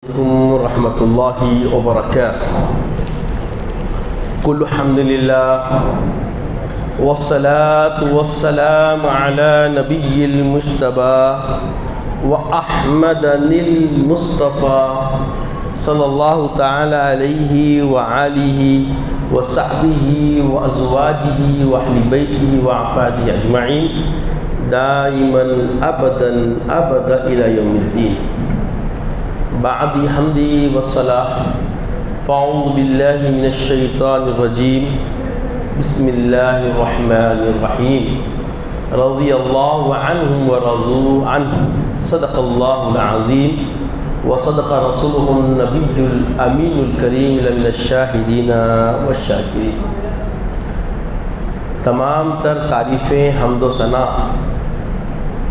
عليكم ورحمة الله وبركاته. كل الحمد لله والصلاة والسلام على نبي المجتبى وأحمد المصطفى صلى الله تعالى عليه وآله وصحبه وأزواجه وأهل بيته وأحفاده أجمعين دائما أبدا أبدا إلى يوم الدين. بعد حمدی والصلاة فاعوذ باللہ من الشیطان الرجیم بسم اللہ الرحمن الرحیم رضی اللہ عنہم ورضوا عنہ صدق اللہ العظیم وصدق رسولہ النبی الامین الکریم لمن الشاہدین والشاکرین. تمام تر تعریفیں حمد و ثنا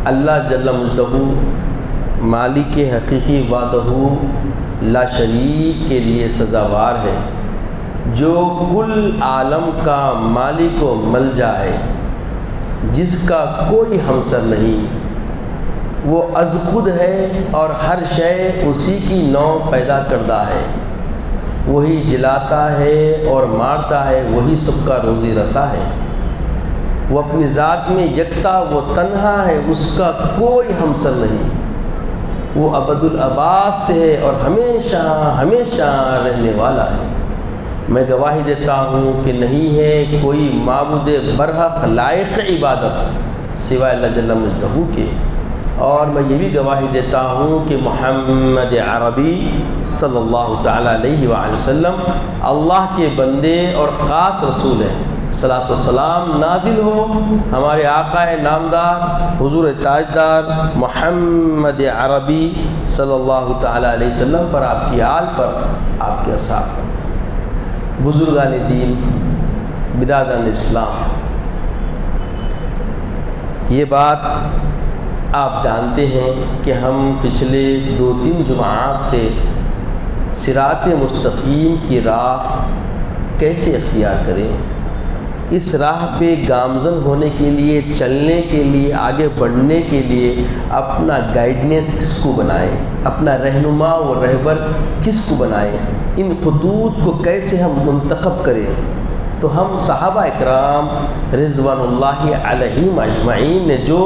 اللہ جل مجدہ مالک حقیقی وحدہ لا شریک کے لیے سزاوار ہے، جو کل عالم کا مالک و ملجا ہے، جس کا کوئی ہمسر نہیں. وہ از خود ہے اور ہر شے اسی کی نو پیدا کردہ ہے. وہی جلاتا ہے اور مارتا ہے، وہی سب کا روزی رسا ہے. وہ اپنی ذات میں یکتا وہ تنہا ہے، اس کا کوئی ہمسر نہیں. وہ ابد الاباد سے ہے اور ہمیشہ ہمیشہ رہنے والا ہے. میں گواہی دیتا ہوں کہ نہیں ہے کوئی معبود برحق لائق عبادت سوائے اللہ جل مجدہ کے، اور میں یہ بھی گواہی دیتا ہوں کہ محمد عربی صلی اللہ تعالیٰ علیہ وآلہ وسلم اللہ کے بندے اور خاص رسول ہیں. صلاۃ والسلام نازل ہو ہمارے آقا نامدار حضور تاجدار محمد عربی صلی اللہ تعالیٰ علیہ وسلم پر، آپ کی آل پر، آپ کے اصحاب پر. بزرگان دین، برادران اسلام، یہ بات آپ جانتے ہیں کہ ہم پچھلے 2-3 جمعات سے صراط مستقیم کی راہ کیسے اختیار کریں، اس راہ پہ گامزن ہونے کے لیے، چلنے کے لیے، آگے بڑھنے کے لیے اپنا گائیڈنس کس کو بنائیں، اپنا رہنما و رہبر کس کو بنائیں، ان خطوط کو کیسے ہم منتخب کریں. تو ہم صحابہ اکرام رضوان اللہ علیہم اجمعین نے جو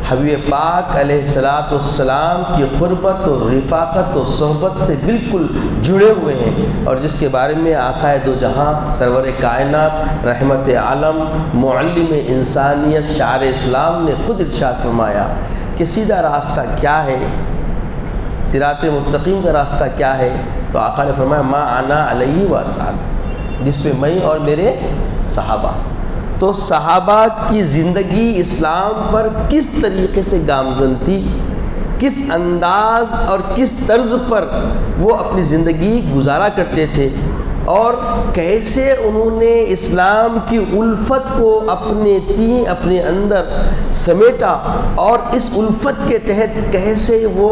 حبیب پاک علیہ الصلاۃ والسلام کی قربت و رفاقت و صحبت سے بالکل جڑے ہوئے ہیں، اور جس کے بارے میں آقا دو جہاں سرور کائنات رحمت عالم معلم انسانیت شعار اسلام نے خود ارشاد فرمایا کہ سیدھا راستہ کیا ہے، صراط مستقیم کا راستہ کیا ہے. تو آقا نے فرمایا ما انا علیہ واصحابی، جس پہ میں اور میرے صحابہ. تو صحابہ کی زندگی اسلام پر کس طریقے سے گامزن تھی، کس انداز اور کس طرز پر وہ اپنی زندگی گزارا کرتے تھے، اور کیسے انہوں نے اسلام کی الفت کو اپنے اندر سمیٹا، اور اس الفت کے تحت کیسے وہ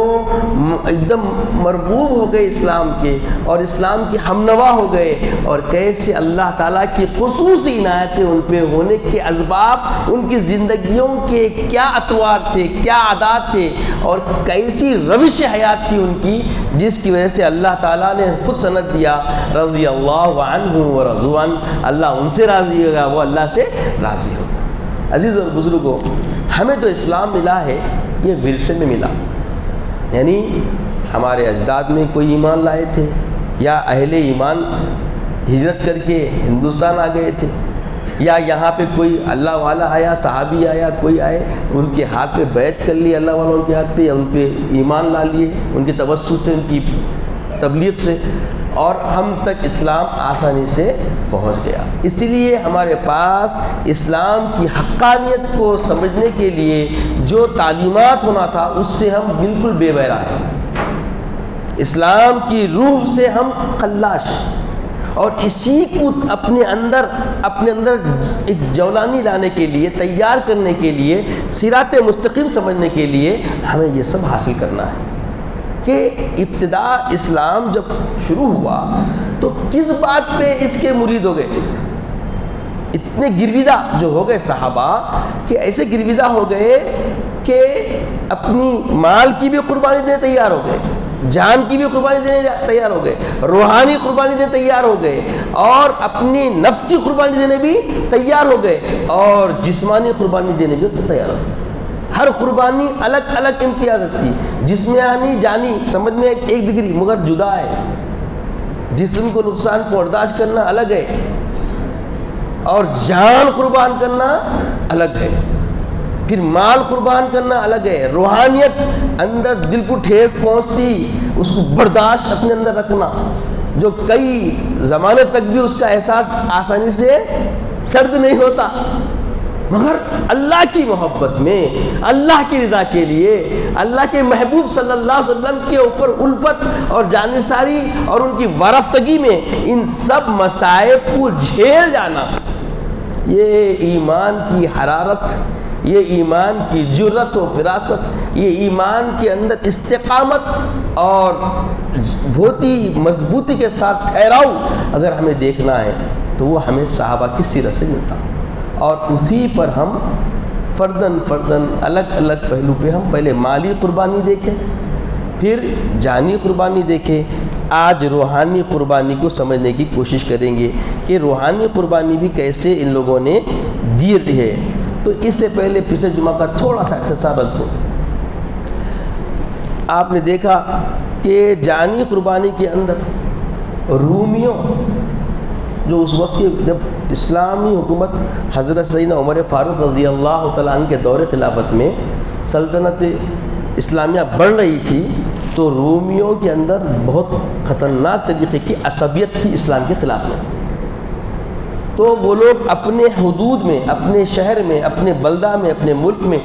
ایک دم مرغوب ہو گئے اسلام کے، اور اسلام کے ہمنوا ہو گئے، اور کیسے اللہ تعالیٰ کی خصوصی عنایتیں ان پہ ہونے کے اسباب ان کی زندگیوں کے کیا اطوار تھے، کیا عادات تھے، اور کیسی روش حیات تھی ان کی، جس کی وجہ سے اللہ تعالیٰ نے خود سند دیا رضی اللہ عنہ ورضوا عنہ، اللہ ان سے راضی ہوگا، وہ اللہ سے راضی ہوگا. عزیز اور بزرگوں، ہمیں جو اسلام ملا ہے یہ ورثے میں ملا. یعنی ہمارے اجداد میں کوئی ایمان لائے تھے، یا اہل ایمان ہجرت کر کے ہندوستان آ گئے تھے، یا یہاں پہ کوئی اللہ والا آیا، صحابی آیا، کوئی آئے، ان کے ہاتھ پہ بیعت کر لی اللہ والوں کے ہاتھ پہ، یا ان پہ ایمان لا لیے ان کے توسط سے، ان کی تبلیغ سے، اور ہم تک اسلام آسانی سے پہنچ گیا. اسی لیے ہمارے پاس اسلام کی حقانیت کو سمجھنے کے لیے جو تعلیمات ہونا تھا اس سے ہم بالکل بے بہرا ہیں. اسلام کی روح سے ہم خلاش ہیں، اور اسی کو اپنے اندر ایک جولانی لانے کے لیے، تیار کرنے کے لیے، صراط مستقیم سمجھنے کے لیے ہمیں یہ سب حاصل کرنا ہے. کہ ابتدا اسلام جب شروع ہوا تو کس بات پہ اس کے مرید ہو گئے، اتنے گرویدہ جو ہو گئے صحابہ کہ ایسے گرویدہ ہو گئے کہ اپنی مال کی بھی قربانی دینے تیار ہو گئے، جان کی بھی قربانی دینے تیار ہو گئے، روحانی قربانی دینے تیار ہو گئے، اور اپنی نفس کی قربانی دینے بھی تیار ہو گئے، اور جسمانی قربانی دینے بھی تیار ہو گئے۔ ہر قربانی الگ الگ امتیاز رکھتی ہے، جسمانی جانی سمجھ میں ایک ڈگری مگر جدا ہے، جسم کو نقصان برداشت کرنا الگ ہے اور جان قربان کرنا الگ ہے، پھر مال قربان کرنا الگ ہے، روحانیت اندر دل کو ٹھیس پہنچتی اس کو برداشت اپنے اندر رکھنا، جو کئی زمانے تک بھی اس کا احساس آسانی سے سرد نہیں ہوتا، مگر اللہ کی محبت میں، اللہ کی رضا کے لیے، اللہ کے محبوب صلی اللہ علیہ وسلم کے اوپر الفت اور جانثاری اور ان کی وارفتگی میں ان سب مصائب کو جھیل جانا، یہ ایمان کی حرارت، یہ ایمان کی جرأت و فراست، یہ ایمان کے اندر استقامت اور بہت ہی مضبوطی کے ساتھ ٹھہراؤ اگر ہمیں دیکھنا ہے تو وہ ہمیں صحابہ کی سیرت سے ملتا، اور اسی پر ہم فرداً الگ الگ پہلو پہ ہم پہلے مالی قربانی دیکھیں، پھر جانی قربانی دیکھیں، آج روحانی قربانی کو سمجھنے کی کوشش کریں گے کہ روحانی قربانی بھی کیسے ان لوگوں نے دی ہے۔ تو اس سے پہلے پچھلے جمعہ کا تھوڑا سا اختصار رکھ دو۔ آپ نے دیکھا کہ جانی قربانی کے اندر رومیوں، جو اس وقت کے جب اسلامی حکومت حضرت سیدنا عمر فاروق رضی اللہ تعالیٰ عنہ کے دور خلافت میں سلطنت اسلامیہ بڑھ رہی تھی، تو رومیوں کے اندر بہت خطرناک طریقے کی عصبیت تھی اسلام کے خلاف میں، تو وہ لوگ اپنے حدود میں، اپنے شہر میں، اپنے بلدہ میں، اپنے ملک میں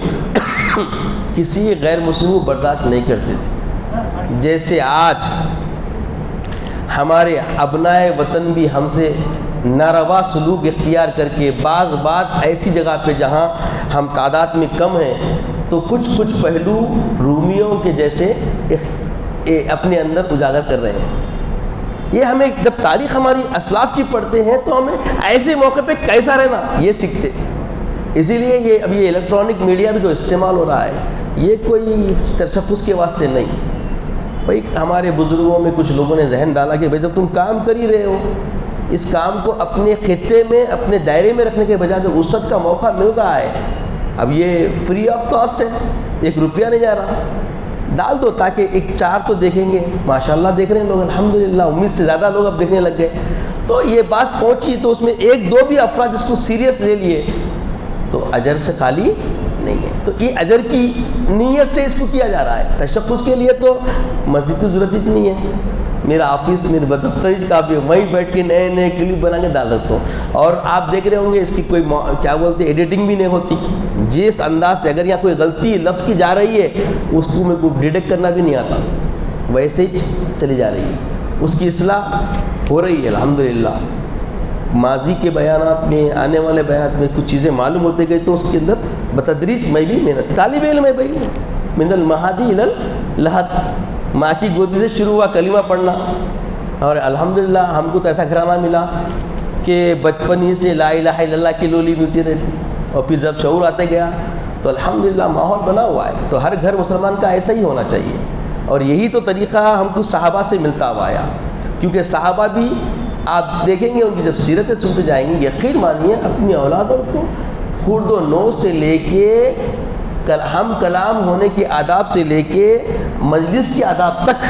کسی غیر مسلم کو برداشت نہیں کرتے تھے۔ جیسے آج ہمارے ابنائے وطن بھی ہم سے ناروا سلوک اختیار کر کے بعض بات ایسی جگہ پہ جہاں ہم تعداد میں کم ہیں تو کچھ پہلو رومیوں کے جیسے اپنے اندر اجاگر کر رہے ہیں۔ یہ ہمیں جب تاریخ ہماری اسلاف کی پڑھتے ہیں تو ہمیں ایسے موقع پہ کیسا رہنا یہ سیکھتے، اسی لیے یہ اب یہ الیکٹرانک میڈیا بھی جو استعمال ہو رہا ہے یہ کوئی تشخص کے واسطے نہیں، بھائی ہمارے بزرگوں میں کچھ لوگوں نے ذہن ڈالا کہ بھائی جب تم کام کر ہی رہے ہو اس کام کو اپنے خطے میں، اپنے دائرے میں رکھنے کے بجائے اگر وسعت کا موقع مل رہا ہے، اب یہ فری آف کاسٹ ہے، 1 روپیہ نہیں جا رہا، ڈال دو تاکہ ایک 4 تو دیکھیں گے، ماشاءاللہ دیکھ رہے ہیں لوگ، الحمدللہ، امید سے زیادہ لوگ اب دیکھنے لگ گئے، تو یہ بات پہنچی تو اس میں 1-2 بھی افراد جس کو سیریس لے لیے تو اجر سے خالی نہیں ہے۔ تو یہ اجر کی نیت سے اس کو کیا جا رہا ہے، تشخص کے لیے تو مسجد کی ضرورت ہی نہیں ہے، میرا آفس، میرے دفتر کا بھی وہیں بیٹھ کے نئے کلپ بنا کے ڈال سکتا ہوں، اور آپ دیکھ رہے ہوں گے اس کی کوئی کیا بولتے ایڈیٹنگ بھی نہیں ہوتی، جس انداز سے اگر یہاں کوئی غلطی لفظ کی جا رہی ہے اس کو میں کو ڈیٹیکٹ کرنا بھی نہیں آتا، ویسے ہی چلی جا رہی ہے، اس کی اصلاح ہو رہی ہے الحمدللہ۔ ماضی کے بیانات میں، آنے والے بیانات میں کچھ چیزیں معلوم ہوتے گئی تو اس کے اندر بتدریج میں بھی محنت، طالب علم ہے بھائی، من المہدی الی اللحد، ماں کی گودی سے شروع ہوا کلمہ پڑھنا، اور الحمدللہ ہم کو تو ایسا گھرانہ ملا کہ بچپن ہی سے لا الہ الا اللہ کی لولی ملتی رہتی، اور پھر جب شعور آتے گیا تو الحمدللہ ماحول بنا ہوا ہے، تو ہر گھر مسلمان کا ایسا ہی ہونا چاہیے، اور یہی تو طریقہ ہم کو صحابہ سے ملتا ہوا آیا، کیونکہ صحابہ بھی آپ دیکھیں گے ان کی جب سیرتیں سنتے جائیں گے، یقین مانیے اپنی اولادوں کو خرد و نو سے لے کے ہم کلام ہونے کے آداب سے لے کے مجلس کے آداب تک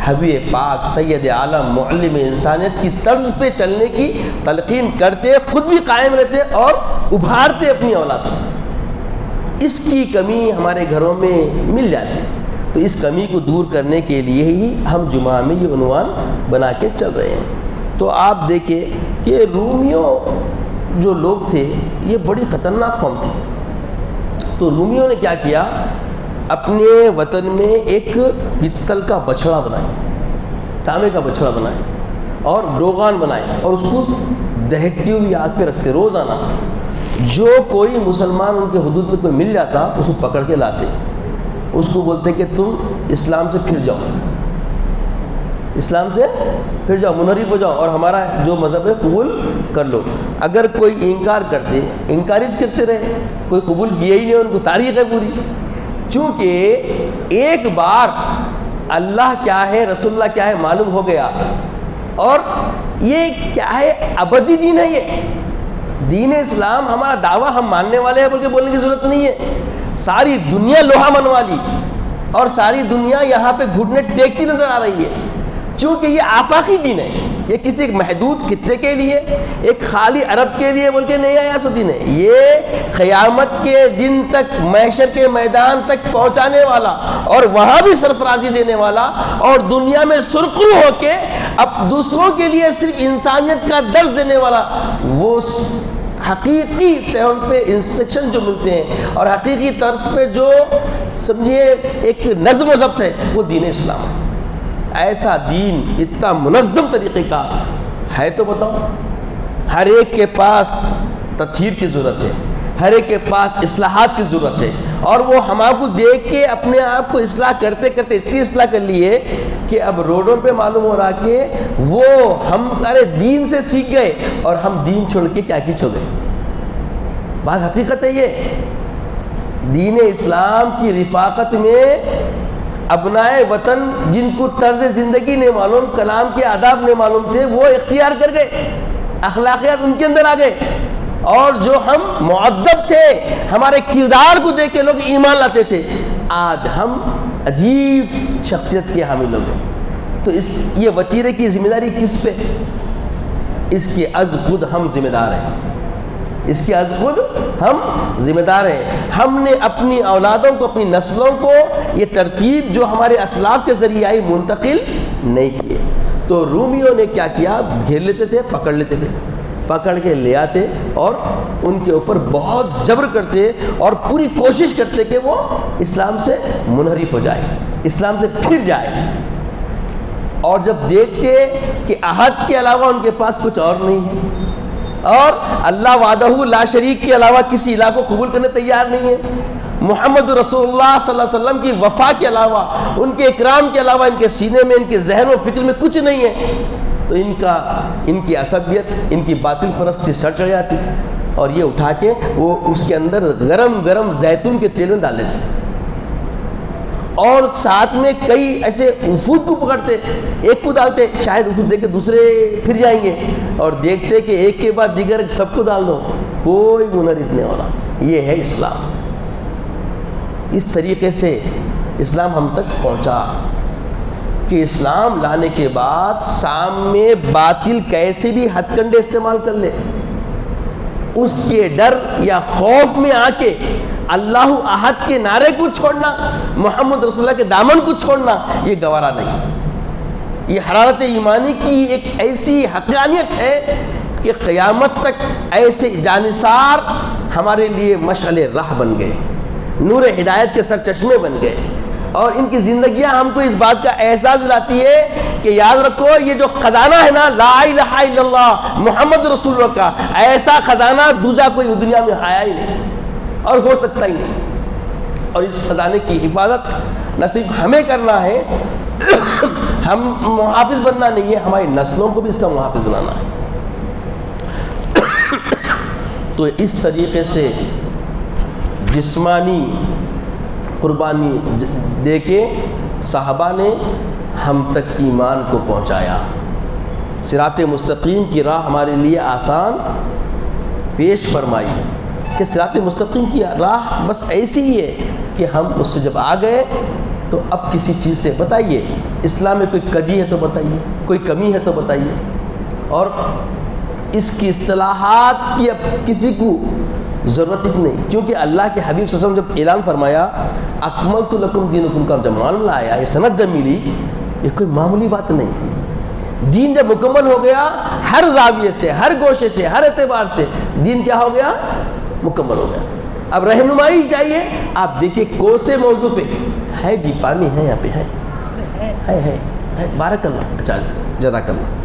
حبیب پاک سید عالم معلم انسانیت کی طرز پہ چلنے کی تلقین کرتے، خود بھی قائم رہتے اور ابھارتے اپنی اولاد کو۔ اس کی کمی ہمارے گھروں میں مل جاتی ہے، تو اس کمی کو دور کرنے کے لیے ہی ہم جمعہ میں یہ عنوان بنا کے چل رہے ہیں۔ تو آپ دیکھیں کہ رومیوں جو لوگ تھے یہ بڑی خطرناک قوم تھی، تو رومیوں نے کیا کیا، اپنے وطن میں ایک پتل کا بچھڑا بنائے، تانبے کا بچھڑا بنائے اور روغان بنائے، اور اس کو دہکتی ہوئی آگ پہ رکھتے، روزانہ جو کوئی مسلمان ان کے حدود میں کوئی مل جاتا اس کو پکڑ کے لاتے، اس کو بولتے کہ تم اسلام سے پھر جاؤ، اسلام سے پھر جاؤ، منحرف ہو جاؤ اور ہمارا جو مذہب ہے قبول کر لو۔ اگر کوئی انکار کرتے، انکارج کرتے رہے، کوئی قبول کیا ہی نہیں، ان کو تاریخ ہے پوری، چونکہ ایک بار اللہ کیا ہے رسول اللہ کیا ہے معلوم ہو گیا، اور یہ کیا ہے ابدی دین ہے، یہ دین اسلام ہمارا دعویٰ ہم ماننے والے ہیں بلکہ بولنے کی ضرورت نہیں ہے. ساری دنیا لوہا منوا لی اور ساری دنیا یہاں پہ گھٹنے ٹیکتی نظر آ رہی ہے، چونکہ یہ آفاقی دین ہے، یہ کسی ایک محدود خطے کے لیے، ایک خالی عرب کے لیے بول کے نہیں آیا سو دین ہے. یہ قیامت کے دن تک محشر کے میدان تک پہنچانے والا اور وہاں بھی سرفرازی دینے والا اور دنیا میں سرخرو ہو کے اب دوسروں کے لیے صرف انسانیت کا درس دینے والا، وہ حقیقی طور پہ انسٹرکشن جو ملتے ہیں اور حقیقی طرز پہ جو سمجھیے ایک نظم و ضبط ہے، وہ دین اسلام ہے. ایسا دین اتنا منظم طریقے کا ہے تو بتاؤ. ہر ایک کے پاس تطہیر کی ضرورت ہے، ہر ایک کے پاس اصلاحات کی ضرورت ہے، اور وہ ہم آپ کو دیکھ کے اپنے آپ کو اصلاح کرتے کرتے اتنی اصلاح کر لیے کہ اب روڈوں پہ معلوم ہو رہا کہ وہ ہم سارے دین سے سیکھ گئے اور ہم دین چھوڑ کے کیا کی چھوڑ گئے. بات حقیقت ہے یہ. دین اسلام کی رفاقت میں ابنائے وطن جن کو طرز زندگی نہیں معلوم، کلام کے آداب نہیں معلوم تھے، وہ اختیار کر گئے، اخلاقیات ان کے اندر آ گئے. اور جو ہم مؤدب تھے، ہمارے کردار کو دیکھ کے لوگ ایمان لاتے تھے، آج ہم عجیب شخصیت کے حامل لوگ ہیں. تو یہ وتیرے کی ذمہ داری کس پہ؟ اس کے از خود ہم ذمہ دار ہیں، اس کے از خود ہم ذمہ دار ہیں. ہم نے اپنی اولادوں کو، اپنی نسلوں کو یہ ترتیب جو ہمارے اسلاف کے ذریعے آئی منتقل نہیں کیے. تو رومیوں نے کیا کیا؟ گھیر لیتے تھے، پکڑ لیتے تھے، پکڑ کے لے آتے اور ان کے اوپر بہت جبر کرتے اور پوری کوشش کرتے کہ وہ اسلام سے منحرف ہو جائے، اسلام سے پھر جائے. اور جب دیکھتے کہ عہد کے علاوہ ان کے پاس کچھ اور نہیں ہے، اور اللہ وحدہ لا شریک کے علاوہ کسی الہ کو قبول کرنے تیار نہیں ہے، محمد رسول اللہ صلی اللہ علیہ وسلم کی وفا کے علاوہ، ان کے اکرام کے علاوہ ان کے سینے میں، ان کے ذہن و فکر میں کچھ نہیں ہے، تو ان کی عصبیت، ان کی باطل پرستی سر چڑھ جاتی اور یہ اٹھا کے وہ اس کے اندر گرم گرم زیتون کے تیل میں ڈال دیتے اور ساتھ میں کئی ایسے وفود کو پکڑتے، ایک کو ڈالتے، شاید وفود دیکھ کے دوسرے پھر جائیں گے، اور دیکھتے کہ ایک کے بعد دیگر سب کو ڈال دو، کوئی منحرف نہیں ہو رہا. یہ ہے اسلام. اس طریقے سے اسلام ہم تک پہنچا کہ اسلام لانے کے بعد سامنے باطل کیسے بھی ہتھ کنڈے استعمال کر لے، اس کے ڈر یا خوف میں آ کے اللہ احد کے نعرے کو چھوڑنا، محمد رسول اللہ کے دامن کو چھوڑنا، یہ گوارا نہیں. یہ حرارت ایمانی کی ایک ایسی حقانیت ہے کہ قیامت تک ایسے جانثار ہمارے لیے مشعل راہ بن گئے، نور ہدایت کے سرچشمے بن گئے، اور ان کی زندگیاں ہم کو اس بات کا احساس دلاتی ہے کہ یاد رکھو یہ جو خزانہ ہے نا، لا الہ الا اللہ محمد رسول اللہ کا، ایسا خزانہ دوسرا کوئی دنیا میں آیا ہی نہیں اور ہو سکتا ہی نہیں. اور اس خزانے کی حفاظت نہ صرف ہمیں کرنا ہے، ہم محافظ بننا نہیں ہے، ہماری نسلوں کو بھی اس کا محافظ بنانا ہے. تو اس طریقے سے جسمانی قربانی دے کے صحابہ نے ہم تک ایمان کو پہنچایا. صراط مستقیم کی راہ ہمارے لیے آسان پیش فرمائی کہ صراط مستقیم کی راہ بس ایسی ہی ہے کہ ہم اس پہ جب آ گئے تو اب کسی چیز سے بتائیے، اسلام میں کوئی کجی ہے تو بتائیے، کوئی کمی ہے تو بتائیے، اور اس کی اصطلاحات کی اب کسی کو ضرورت ہی نہیں، کیونکہ اللہ کے حبیب صلی اللہ علیہ وسلم جب اعلان فرمایا اکملت لکم دینکم کا جب معاملہ آیا، یہ سند جب ملی، یہ کوئی معمولی بات نہیں. دین جب مکمل ہو گیا، ہر زاویے سے، ہر گوشے سے، ہر اعتبار سے دین کیا ہو گیا؟ مکمل ہو گیا. اب رہنمائی چاہیے. آپ دیکھیے کون سے موضوع پہ ہے؟ جی پانی ہے یہاں پہ، ہے بارک اللہ، اچھا جزاک اللہ.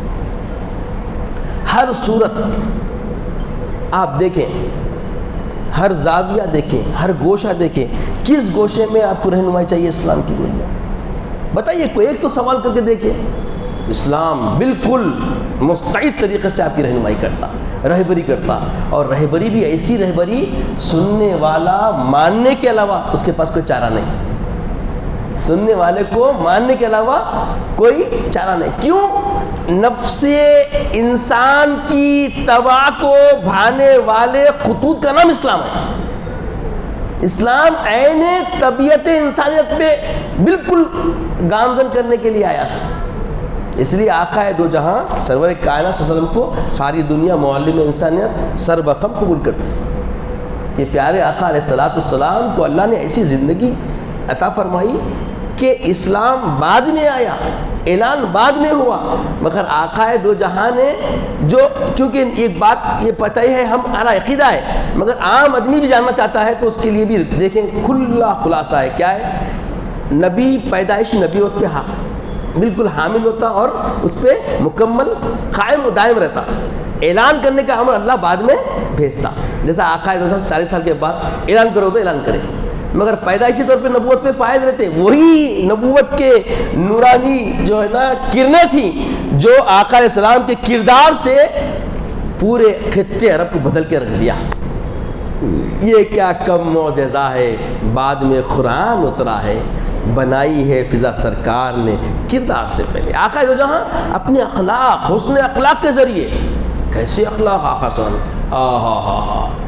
ہر صورت آپ دیکھیں، ہر زاویہ دیکھیں، ہر گوشہ دیکھیں، کس گوشے میں آپ کو رہنمائی چاہیے اسلام کی بنیاد بتائیے. کوئی ایک تو سوال کر کے دیکھیں. اسلام بالکل مستعد طریقے سے آپ کی رہنمائی کرتا، رہبری کرتا، اور رہبری بھی ایسی رہبری سننے والا ماننے کے علاوہ اس کے پاس کوئی چارہ نہیں. سننے والے کو ماننے کے علاوہ کوئی چارہ نہیں. کیوں؟ نفس انسان کی تباہ کو بھانے والے خطوط کا نام اسلام ہے. اسلام عین طبیعت انسانیت پہ بالکل گامزن کرنے کے لیے آیا ہے. اس لیے آقا دو جہاں سرور کائنات صلی اللہ علیہ وسلم کو ساری دنیا معلم انسانیت سر بخم قبول کرتی. یہ پیارے آقا علیہ السلام کو اللہ نے ایسی زندگی عطا فرمائی کہ اسلام بعد میں آیا, اعلان بعد میں ہوا, مگر آقا دو جہاں نے جو, کیونکہ ایک بات یہ پتہ ہی ہے, ہمارا عقیدہ ہے, مگر عام آدمی بھی جاننا چاہتا ہے تو اس کے لیے بھی دیکھیں کھلا خلاصہ ہے. کیا ہے؟ نبی پیدائش نبوت پہ بالکل حامل ہوتا اور اس پہ مکمل قائم و دائم رہتا. اعلان کرنے کا امر اللہ بعد میں بھیجتا. جیسا آقا 40 سال کے بعد اعلان کرو تو اعلان کرے, مگر پیدائشی طور پہ نبوت پہ فائز رہتے. وہی نبوت کے نورانی جو ہے نا کرنیں تھیں جو آقا علیہ السلام کے کردار سے پورے خطے عرب کو بدل کے رکھ دیا. یہ کیا کم معجزہ ہے, بعد میں قرآن اترا ہے, بنائی ہے فضا سرکار نے کردار سے پہلے. آقا دو جہاں اپنے اخلاق, حسن اخلاق کے ذریعے, کیسے اخلاق آقا صلی اللہ علیہ وسلم,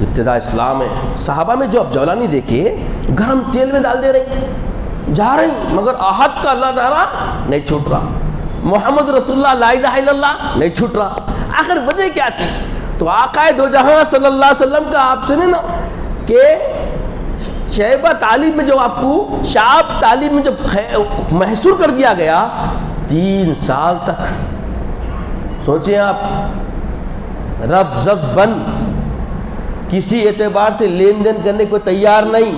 ابتدا اسلام ہے. صحابہ میں جو اب جولانی دیکھیے, گرم تیل میں ڈال دے رہی, جا رہی, مگر احد کا اللہ نعرہ نہیں چھوٹ رہا, محمد رسول اللہ لا الہ الا اللہ نہیں چھوٹ رہا. آخر وجہ کیا تھی؟ تو آقا دو جہاں صلی اللہ علیہ وسلم کا آپ سنیں نا کہ شیبہ تعلیم میں جو آپ کو شاب تعلیم میں جب محصور کر دیا گیا 3 سال تک, سوچیں آپ, رب زب بند, کسی اعتبار سے لین دین کرنے کو تیار نہیں,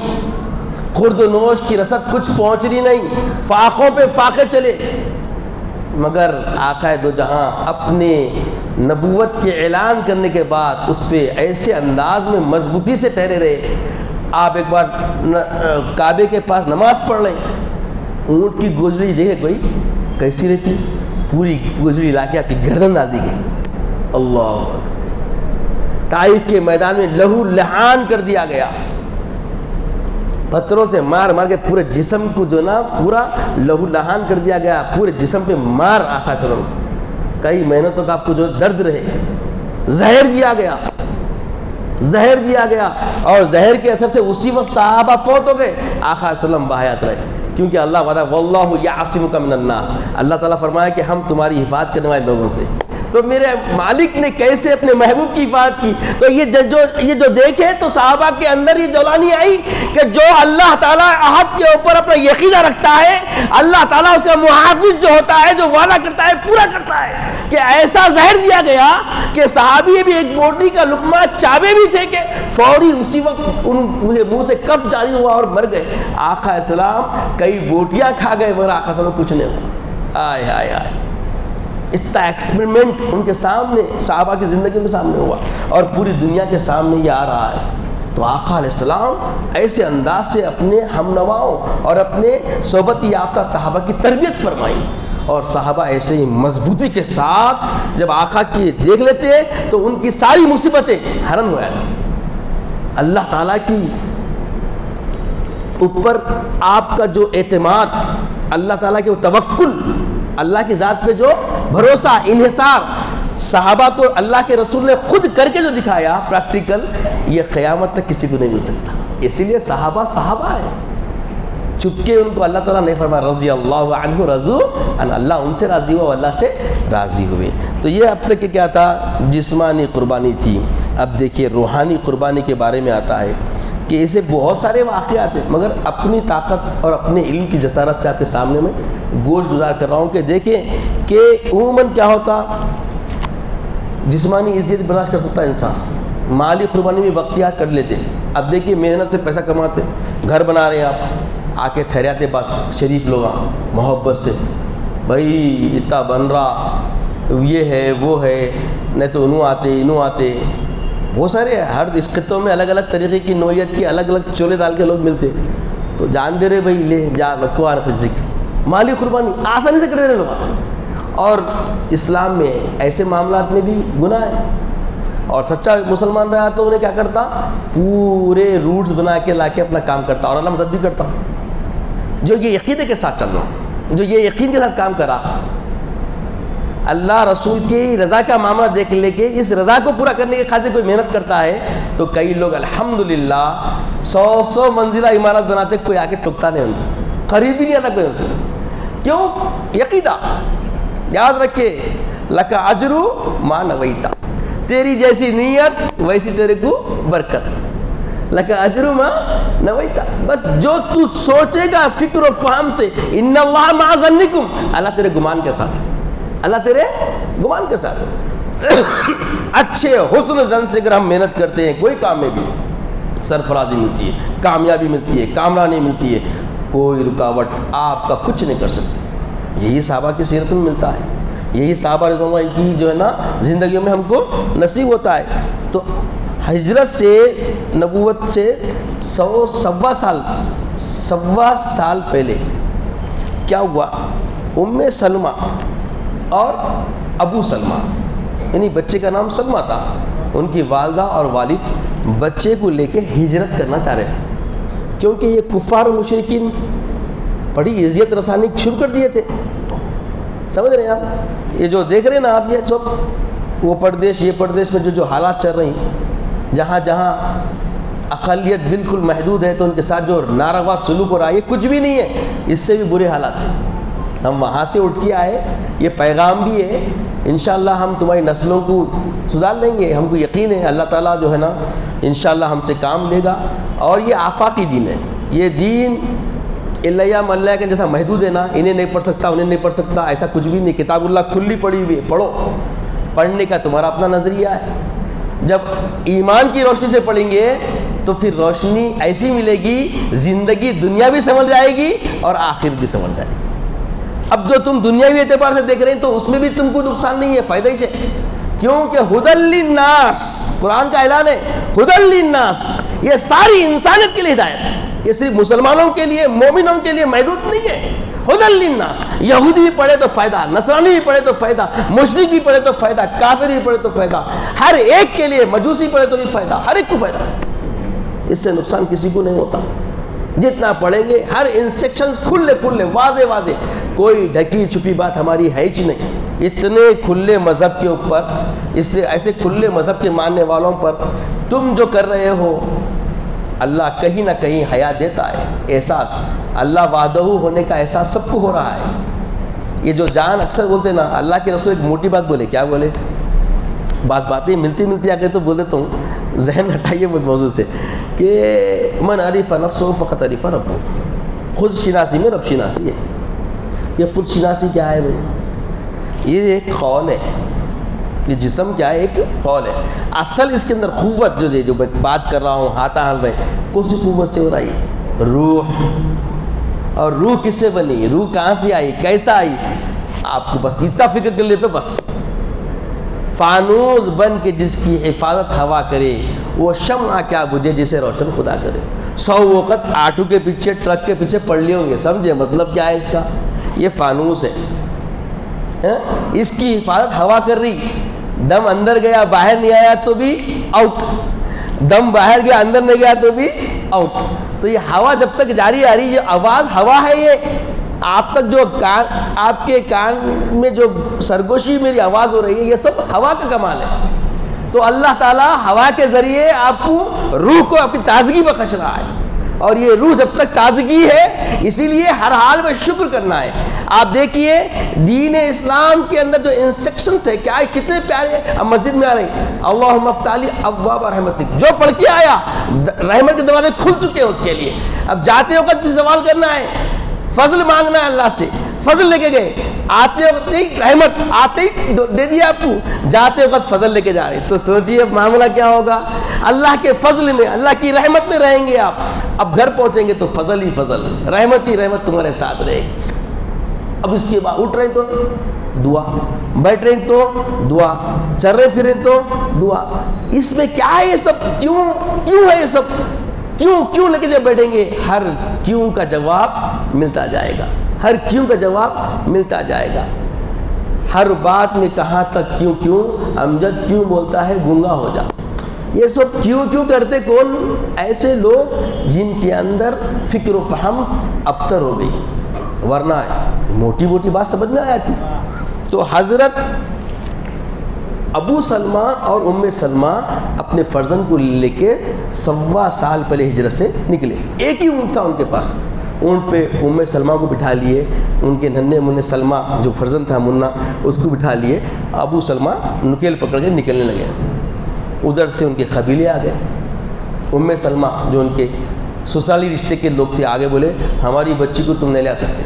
خورد و نوش کی رسد کچھ پہنچ رہی نہیں, فاقوں پہ فاقے چلے, مگر آقا دو جہاں اپنے نبوت کے اعلان کرنے کے بعد اس پہ ایسے انداز میں مضبوطی سے ٹھہرے رہے. آپ ایک بار کعبے کے پاس نماز پڑھ لیں, اونٹ کی گوجری دیکھے کوئی کیسی رہتی, پوری گوجری لا کے آپ کی گردن ڈال دی گئی. اللہ, طائف کے میدان میں لہو لہان کر دیا گیا, پتھروں سے مار مار کے پورے جسم کو جو نا پورا لہو لہان کر دیا گیا, پورے جسم پہ مار آقا صلی اللہ علیہ وسلم, کئی مہینوں تک آپ کو جو درد رہے. زہر دیا گیا, زہر دیا گیا, اور زہر کے اثر سے اسی وقت صحابہ فوت ہو گئے, آقا صلی اللہ علیہ وسلم باحیات رہے, کیونکہ اللہ وعدہ واللہ یعصمک من الناس, اللہ تعالیٰ فرمایا کہ ہم تمہاری حفاظت کرنے والے لوگوں سے. تو میرے مالک نے کیسے اپنے محبوب کی حفاظت کی. تو یہ جو دیکھے تو صحابہ کے اندر یہ جولانی آئی کہ جو اللہ تعالیٰ احد کے اوپر اپنا یقینہ رکھتا ہے, اللہ تعالیٰ اس کا محافظ جو ہوتا ہے, جو وعدہ کرتا ہے پورا کرتا ہے. کہ ایسا زہر دیا گیا کہ صحابی بھی ایک بوٹی کا لقمہ چابے بھی تھے کہ فوری اسی وقت ان منہ سے کف جاری ہوا اور مر گئے. آقا علیہ السلام کئی بوٹیاں کھا گئے مگر آقا صلی اللہ علیہ وسلم کچھ نہیں ہوا. آئے ہائے ہائے, اتنا ایکسپریمنٹ ان کے سامنے, صحابہ کی زندگی کے سامنے ہوا اور پوری دنیا کے سامنے یہ آ رہا ہے. تو آقا علیہ السلام ایسے انداز سے اپنے ہم نواؤں اور اپنے صحبت یافتہ صحابہ کی تربیت فرمائی, اور صحابہ ایسے ہی مضبوطی کے ساتھ جب آقا کی دیکھ لیتے تو ان کی ساری مصیبتیں حرم ہو جاتی. اللہ تعالیٰ کی اوپر آپ کا جو اعتماد, اللہ تعالیٰ کے وہ توکل, اللہ کی ذات پہ جو بھروسہ, انحصار, صحابہ کو اللہ کے رسول نے خود کر کے جو دکھایا پریکٹیکل, یہ قیامت تک کسی کو نہیں مل سکتا. اسی لیے صحابہ صحابہ ہیں, چپکے ان کو اللہ تعالیٰ نہیں فرمایا رضی اللہ عنہ رضو ان, اللہ ان سے راضی ہوا, اللہ سے راضی ہوئے. تو یہ اب تک کیا تھا, جسمانی قربانی تھی. اب دیکھیے روحانی قربانی کے بارے میں آتا ہے کہ اسے بہت سارے واقعات ہیں, مگر اپنی طاقت اور اپنے علم کی جسارت سے آپ کے سامنے میں گوشت گزار کر رہا ہوں کہ دیکھیں کہ عموماً کیا ہوتا, جسمانی عزت برداشت کر سکتا ہے انسان, مالی قربانی میں وقتیات کر لیتے. اب دیکھیے محنت سے پیسہ کماتے, گھر بنا رہے ہیں آپ, آ کے ٹھہراتے بس شریف لوگ محبت سے, بھائی اتنا بن رہا, یہ ہے وہ ہے, نہیں تو انہوں آتے. بہت سارے ہر اس خطوں میں الگ الگ طریقے کی نوعیت کے الگ الگ چولے دال کے لوگ ملتے, تو جان دے رہے بھائی لے جا رکھو آر ذکر, مالی قربانی آسانی سے کر دے رہے لوگ. اور اسلام میں ایسے معاملات میں بھی گناہ ہے, اور سچا مسلمان رہا تو انہیں کیا کرتا, پورے روٹس بنا کے لا کے اپنا کام کرتا, اور اللہ مدد بھی کرتا. جو یہ عقیدے کے ساتھ چل رہا ہوں، جو یہ یقین کے ساتھ کام کرا، اللہ رسول کی رضا کا معاملہ دیکھ لے کے اس رضا کو پورا کرنے کے خاطر کوئی محنت کرتا ہے، تو کئی لوگ الحمدللہ 100 منزلہ عمارت بناتے، کوئی آ کے ٹکتا نہیں، ان کو قریب ہی نہیں آتا کوئی ان کو. کیوں؟ عقیدہ. یاد رکھے لک اجر ما نویتا، تیری جیسی نیت ویسی تیرے کو برکت. لک اجر ما نویتا، بس جو تو سوچے گا فکر و فہم سے، ان اللہ مع ظنکم، اللہ تیرے گمان کے ساتھ، اللہ تیرے گمان کے ساتھ. اچھے حسن ظن سے اگر ہم محنت کرتے ہیں، کوئی کام میں بھی سرفرازی ملتی ہے، کامیابی ملتی ہے، کامرانی ملتی ہے، کوئی رکاوٹ آپ کا کچھ نہیں کر سکتی. یہی صحابہ کی سیرت میں ملتا ہے، یہی صحابہ رضوان اللہ کی جو ہے نا زندگیوں میں ہم کو نصیب ہوتا ہے. تو ہجرت سے نبوت سے 100 سوا سال پہلے کیا ہوا؟ ام سلمہ اور ابو سلمہ، یعنی بچے کا نام سلمہ تھا، ان کی والدہ اور والد بچے کو لے کے ہجرت کرنا چاہ رہے تھے، کیونکہ یہ کفار و مشرکین بڑی اذیت رسانی شروع کر دیے تھے. سمجھ رہے ہیں آپ؟ یہ جو دیکھ رہے ہیں نا آپ، یہ سب وہ پردیش، یہ پردیش میں جو حالات چل رہی ہیں، جہاں جہاں اقلیت بالکل محدود ہے تو ان کے ساتھ جو ناروا سلوک ہو رہا ہے، یہ کچھ بھی نہیں ہے، اس سے بھی برے حالات ہیں. ہم وہاں سے اٹھ کے آئے، یہ پیغام بھی ہے، انشاءاللہ ہم تمہاری نسلوں کو سدھار لیں گے. ہم کو یقین ہے اللہ تعالیٰ جو ہے نا انشاءاللہ ہم سے کام لے گا. اور یہ آفاقی دین ہے، یہ دین اللہ ملّہ کے جیسا محدود ہے نا، انہیں نہیں پڑھ سکتا، انہیں نہیں پڑھ سکتا، ایسا کچھ بھی نہیں. کتاب اللہ کھلی پڑی ہوئی ہے، پڑھو. پڑھنے کا تمہارا اپنا نظریہ ہے. جب ایمان کی روشنی سے پڑھیں گے تو پھر روشنی ایسی ملے گی، زندگی دنیا بھی سمجھ جائے گی اور آخرت بھی سمجھ جائے گی. اب جو تم دنیاوی اعتبار سے دیکھ رہے ہیں تو اس میں بھی تم کو نقصان نہیں ہے، فائدہ ہی ہے. کیونکہ ہدی للناس، قرآن کا اعلان ہے، ہدی للناس، یہ ساری انسانیت کے لیے ہدایت ہے. یہ صرف مسلمانوں کے لیے، مومنوں کے لیے محدود نہیں ہے. ہدی للناس، یہودی بھی پڑھے تو فائدہ، نصرانی بھی پڑھے تو فائدہ، مشرک بھی پڑھے تو فائدہ، کافر بھی پڑھے تو فائدہ، ہر ایک کے لیے، مجوسی پڑھے تو بھی فائدہ، ہر ایک کو فائدہ. اس سے نقصان کسی کو نہیں ہوتا. جتنا پڑھیں گے ہر انسٹرکشنز کھلے واضح، کوئی ڈھکی چھپی بات ہماری ہے ہی نہیں. اتنے کھلے مذہب کے اوپر، اس لیے ایسے کھلے مذہب کے ماننے والوں پر تم جو کر رہے ہو، اللہ کہیں نہ کہیں حیات دیتا ہے. احساس اللہ وحدہ ہونے کا احساس سب کو ہو رہا ہے. یہ جو جان اکثر بولتے نا، اللہ کے رسول ایک موٹی بات بولے، کیا بولے؟ بعض باتیں ملتی آ کے تو بول دیتا ہوں، ذہن ہٹائیے مجھ موضوع سے، کہ من عرف نفسہ فقط عرف ربہ. خود شناسی میں رب شناسی ہے. یہ خود شناسی کیا ہے بھائی؟ یہ ایک قول ہے. یہ جسم کیا ہے؟ ایک قول ہے. اصل اس کے اندر قوت جو بات کر رہا ہوں، ہاتھ ہل رہے ہیں، کون سی قوت سے ہو رہی ہے؟ روح. اور روح کس سے بنی؟ روح کہاں سے آئی؟ کیسا آئی؟ آپ کو بس اتنا فکر کر لے تو بس. فانوس بن کے جس کی حفاظت ہوا کرے، وہ شمع کیا بجھے جسے روشن خدا کرے. 100 وقت آٹو کے پیچھے، ٹرک کے پیچھے پڑھ لیے ہوں گے، سمجھے مطلب کیا ہے اس کا؟ یہ فانوس ہے، اس کی حفاظت ہوا کر رہی. دم اندر گیا باہر نہیں آیا تو بھی آؤٹ، دم باہر گیا اندر نہیں گیا تو بھی آؤٹ. تو یہ ہوا جب تک جاری آ رہی، یہ آواز ہوا ہے. یہ آپ تک جو کان، آپ کے کان میں جو سرگوشی میری آواز ہو رہی ہے، یہ سب ہوا کا کمال ہے. تو اللہ تعالیٰ ہوا کے ذریعے آپ کو روح کو اپنی تازگی بخش رہا ہے. اور یہ روح جب تک تازگی ہے، اسی لیے ہر حال میں شکر کرنا ہے. آپ دیکھیے دین اسلام کے اندر جو انسٹرکشنز ہے کیا ہے، کتنے پیارے. اب مسجد میں آ رہی اللہم افتح لی ابواب رحمتک، جو پڑھ کے آیا رحمت کے دروازے کھل چکے ہیں اس کے لیے. اب جاتے وقت بھی سوال کرنا ہے، فضل مانگنا ہے اللہ سے. فضل لے کے گئے، آتے وقت رحمت آتے ہی دے دیا آپ کو، جاتے وقت فضل لے کے جا رہے. تو سوچئے معاملہ کیا ہوگا؟ اللہ کے فضل میں، اللہ کی رحمت میں رہیں گے آپ. اب گھر پہنچیں گے تو فضل ہی فضل، رحمت ہی رحمت تمہارے ساتھ رہے گی. اب اس کے بعد اٹھ رہے تو دعا، بیٹھ رہے تو دعا، چل رہے پھرے تو دعا. اس میں کیا ہے یہ سب؟ کیوں ہے یہ سب؟ کیوں لے کے جب بیٹھیں گے ہر کیوں کا جواب ملتا جائے گا، ہر کیوں کا جواب ملتا جائے گا. ہر بات میں کہاں تک کیوں. امجد کیوں بولتا ہے؟ گنگا ہو جا. یہ سب کیوں کرتے کون؟ ایسے لوگ جن کے اندر فکر و فہم ابتر ہو گئی، ورنہ موٹی موٹی بات سمجھ میں آتی۔ تو حضرت ابو سلمہ اور ام سلمہ اپنے فرزند کو لے کے 1.25 سال پہلے ہجرت سے نکلے۔ ایک ہی اونٹ تھا ان کے پاس، اونٹ پہ ام سلمہ کو بٹھا لیے، ان کے ننھے منھے سلمہ جو فرزند تھا منا اس کو بٹھا لیے، ابو سلمہ نکیل پکڑ کے نکلنے لگے۔ ادھر سے ان کے قبیلے آ گئے، ام سلمہ جو ان کے سسرالی رشتے کے لوگ تھے آگے بولے ہماری بچی کو تم نہیں لے آ سکتے،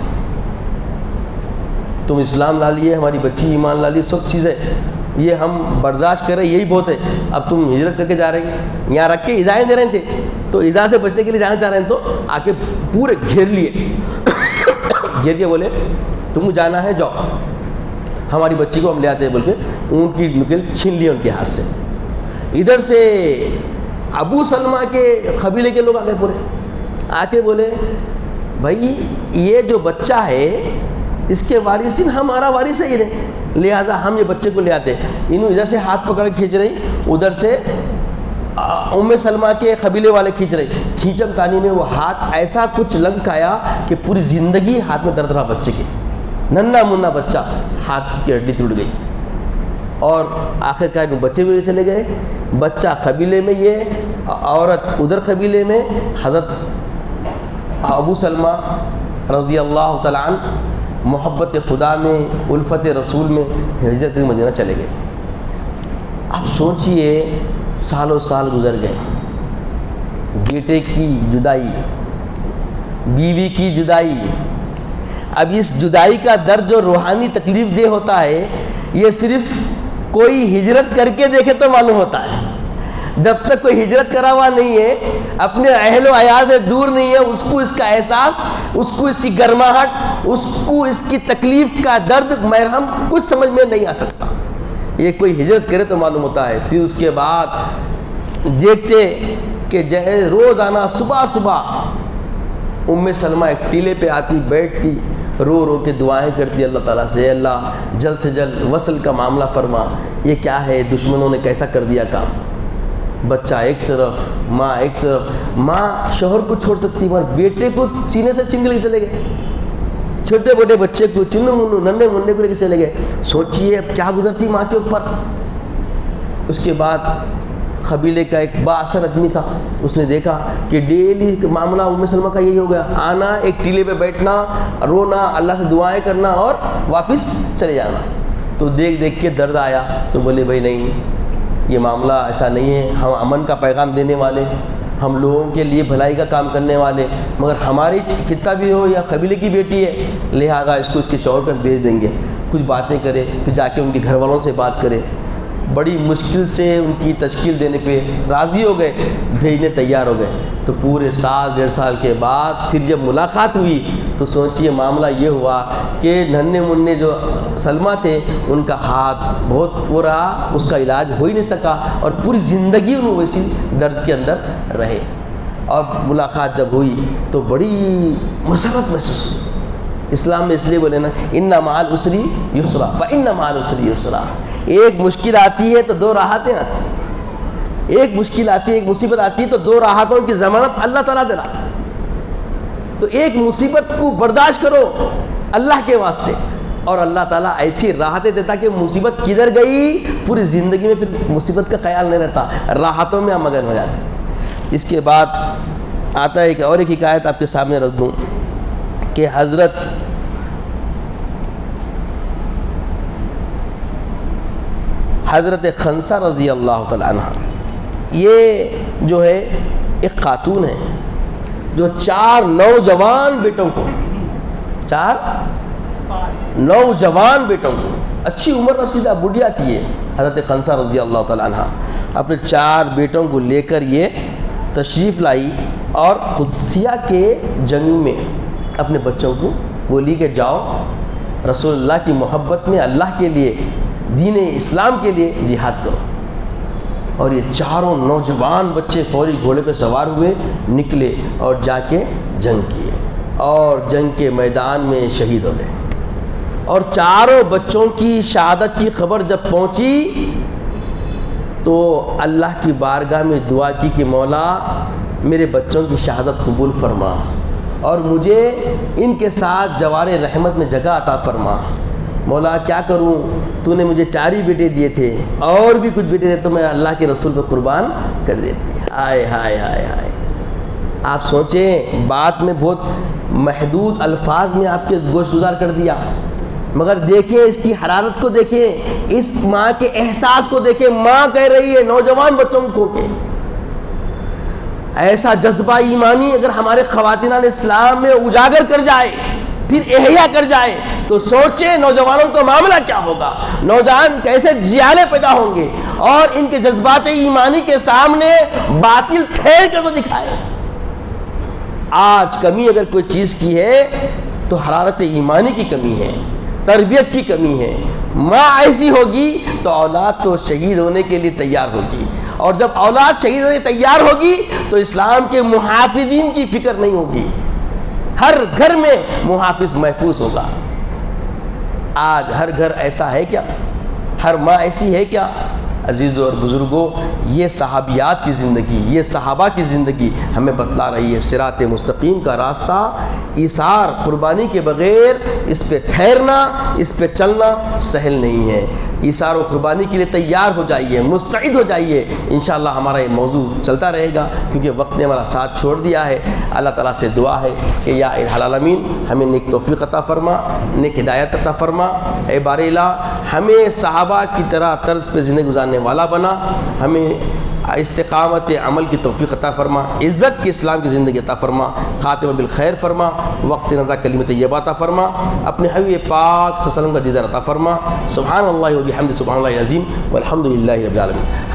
تم اسلام لا لیے، ہماری بچی ایمان لا لیے، سب چیزیں یہ ہم برداشت کر رہے یہی بہت ہے، اب تم ہجرت کر کے جا رہے ہیں، یہاں رکھ کے ایذائیں دے رہے تھے تو ایذا سے بچنے کے لیے جانا چاہ رہے ہیں، تو آ کے پورے گھیر لیے، گھیر کے بولے تم جانا ہے جاؤ، ہماری بچی کو ہم لے آتے ہیں بول کے اونٹ کی نکل چھین لیے ان کے ہاتھ سے۔ ادھر سے ابو سلمہ کے قبیلے کے لوگ آ گئے، پورے آ کے بولے بھائی یہ جو بچہ ہے اس کے وارثین ہمارا وارث ہے یہ نہیں، لہٰذا ہم یہ بچے کو لے آتے۔ انہوں ادھر سے ہاتھ پکڑ کے کھینچ رہی، ادھر سے ام سلمہ کے قبیلے والے کھینچ رہے، کھینچم کانی میں وہ ہاتھ ایسا کچھ لنک آیا کہ پوری زندگی ہاتھ میں درد رہا بچے کے، ننھا منا بچہ، ہاتھ کی ہڈی ٹوٹ گئی، اور آخر کار بچے بھی چلے گئے، بچہ قبیلے میں یہ، عورت ادھر قبیلے میں۔ حضرت ابو سلمہ رضی اللہ تعالیٰ عنہ محبت خدا میں، الفت رسول میں ہجرت مدینہ چلے گئے۔ اب سوچئے سالوں سال گزر گئے، بیٹے کی جدائی، بیوی کی جدائی، اب اس جدائی کا درد جو روحانی تکلیف دہ ہوتا ہے یہ صرف کوئی ہجرت کر کے دیکھے تو معلوم ہوتا ہے، جب تک کوئی ہجرت کرا ہوا نہیں ہے، اپنے اہل و عیال سے دور نہیں ہے، اس کو اس کا احساس، اس کو اس کی گرماہٹ، اس کو اس کی تکلیف کا درد مرہم کچھ سمجھ میں نہیں آ سکتا۔ یہ کوئی ہجرت کرے تو معلوم ہوتا ہے۔ پھر اس کے بعد دیکھتے کہ روزانہ صبح صبح ام سلمہ ایک ٹیلے پہ آتی، بیٹھتی، رو رو کے دعائیں کرتی اللہ تعالیٰ سے، اللہ جلد سے جلد وصل کا معاملہ فرما، یہ کیا ہے دشمنوں نے کیسا کر دیا کام، بچہ ایک طرف، ماں ایک طرف، ماں شوہر کو چھوڑ سکتی مگر بیٹے کو سینے سے چن کے لے کے چلے گئے، چھوٹے بڑے بچے کو چنو منو ننھے منھے کو لے کے چلے گئے۔ سوچئے اب کیا گزرتی ماں کے اوپر۔ اس کے بعد قبیلے کا ایک بااثر آدمی تھا، اس نے دیکھا کہ ڈیلی معاملہ ام سلمہ کا یہی ہو گیا، آنا، ایک ٹیلے پہ بیٹھنا، رونا، اللہ سے دعائیں کرنا اور واپس چلے جانا۔ تو دیکھ کے درد آیا، تو بولے بھائی نہیں، یہ معاملہ ایسا نہیں ہے، ہم امن کا پیغام دینے والے، ہم لوگوں کے لیے بھلائی کا کام کرنے والے، مگر ہماری کتنا بھی ہو یا قبیلے کی بیٹی ہے، لہٰذا اس کو اس کے شوہر کو بھیج دیں گے، کچھ باتیں کرے، پھر جا کے ان کے گھر والوں سے بات کرے۔ بڑی مشکل سے ان کی تشکیل دینے پہ راضی ہو گئے، بھیجنے تیار ہو گئے۔ تو پورے سال 1.5 سال کے بعد پھر جب ملاقات ہوئی تو سوچئے معاملہ یہ ہوا کہ ننھے منھے جو سلمہ تھے ان کا ہاتھ بہت وہ رہا، اس کا علاج ہو ہی نہیں سکا، اور پوری زندگی انہوں ویسی درد کے اندر رہے۔ اور ملاقات جب ہوئی تو بڑی مسرت محسوس ہوئی۔ اسلام میں اس لیے بولے نا ان مع العسر یسرا فان مع العسر یسرا، ایک مشکل آتی ہے تو 2 راحتیں آتی ہیں، ایک مشکل آتی ہے، ایک مصیبت آتی ہے تو 2 راحتوں کی ضمانت اللہ تعالیٰ دے رہا۔ تو ایک مصیبت کو برداشت کرو اللہ کے واسطے، اور اللہ تعالیٰ ایسی راحتیں دیتا کہ مصیبت کدھر گئی پوری زندگی میں پھر مصیبت کا خیال نہیں رہتا، راحتوں میں ہم مگن ہو جاتے۔ اس کے بعد آتا ہے کہ اور ایک حکایت آپ کے سامنے رکھ دوں کہ حضرت خنسہ رضی اللہ تعالیٰ عنہ، یہ جو ہے ایک خاتون ہے جو 4 نوجوان بیٹوں کو، 4 نوجوان بیٹوں کو، اچھی عمر رسیدہ بڑھیا تھی یہ حضرت خنسہ رضی اللہ تعالیٰ عنہ، اپنے 4 بیٹوں کو لے کر یہ تشریف لائی اور قدسیہ کے جنگ میں اپنے بچوں کو بولی کہ جاؤ رسول اللہ کی محبت میں اللہ کے لیے، دین اسلام کے لیے جہاد کرو۔ اور یہ 4 نوجوان بچے فوری گھوڑے پہ سوار ہوئے، نکلے اور جا کے جنگ کیے، اور جنگ کے میدان میں شہید ہو گئے۔ اور 4 بچوں کی شہادت کی خبر جب پہنچی تو اللہ کی بارگاہ میں دعا کی کہ مولا میرے بچوں کی شہادت قبول فرما اور مجھے ان کے ساتھ جوار رحمت میں جگہ عطا فرما۔ مولا کیا کروں، تو نے مجھے 4 ہی بیٹے دیے تھے، اور بھی کچھ بیٹے تھے تو میں اللہ کے رسول پہ قربان کر دیتی۔ ہائے ہائے ہائے ہائے، آپ سوچیں، بات میں بہت محدود الفاظ میں آپ کے گوش گزار کر دیا، مگر دیکھیں اس کی حرارت کو، دیکھیں اس ماں کے احساس کو، دیکھیں ماں کہہ رہی ہے نوجوان بچوں کو کہ ایسا جذبہ ایمانی اگر ہمارے خواتین اسلام میں اجاگر کر جائے، پھر احیا کر جائے، تو سوچیں نوجوانوں کا معاملہ کیا ہوگا، نوجوان کیسے جیالے پیدا ہوں گے، اور ان کے جذبات ایمانی کے سامنے باطل ٹھہر کر تو دکھائے۔ آج کمی اگر کوئی چیز کی ہے تو حرارت ایمانی کی کمی ہے، تربیت کی کمی ہے۔ ماں ایسی ہوگی تو اولاد تو شہید ہونے کے لیے تیار ہوگی، اور جب اولاد شہید ہونے تیار ہوگی تو اسلام کے محافظین کی فکر نہیں ہوگی، ہر گھر میں محافظ محفوظ ہوگا۔ آج ہر گھر ایسا ہے کیا؟ ہر ماں ایسی ہے کیا؟ عزیزوں اور بزرگوں، یہ صحابیات کی زندگی، یہ صحابہ کی زندگی ہمیں بتلا رہی ہے صراط مستقیم کا راستہ ایثار قربانی کے بغیر اس پہ ٹھہرنا، اس پہ چلنا سہل نہیں ہے۔ ایثار و قربانی کے لیے تیار ہو جائیے، مستعد ہو جائیے۔ انشاءاللہ ہمارا یہ موضوع چلتا رہے گا کیونکہ وقت نے ہمارا ساتھ چھوڑ دیا ہے۔ اللہ تعالیٰ سے دعا ہے کہ یا الہ العالمین ہمیں نیک توفیق عطا فرما، نیک ہدایت عطا فرما۔ اے بار الہ ہمیں صحابہ کی طرح طرز پہ زندگی گزارنے والا بنا، ہمیں استقامت عمل کی توفیق عطا فرما، عزت کی اسلام کی زندگی عطا فرما، خاتمہ بالخیر فرما، وقت نظر کلمہ طیبہ عطا فرما، اپنے حبیب پاک صلی اللہ علیہ وسلم کا دیدار عطا فرما۔ سبحان اللہ و بحمدہ، سبحان اللہ العظیم والحمد للہ رب العالمین۔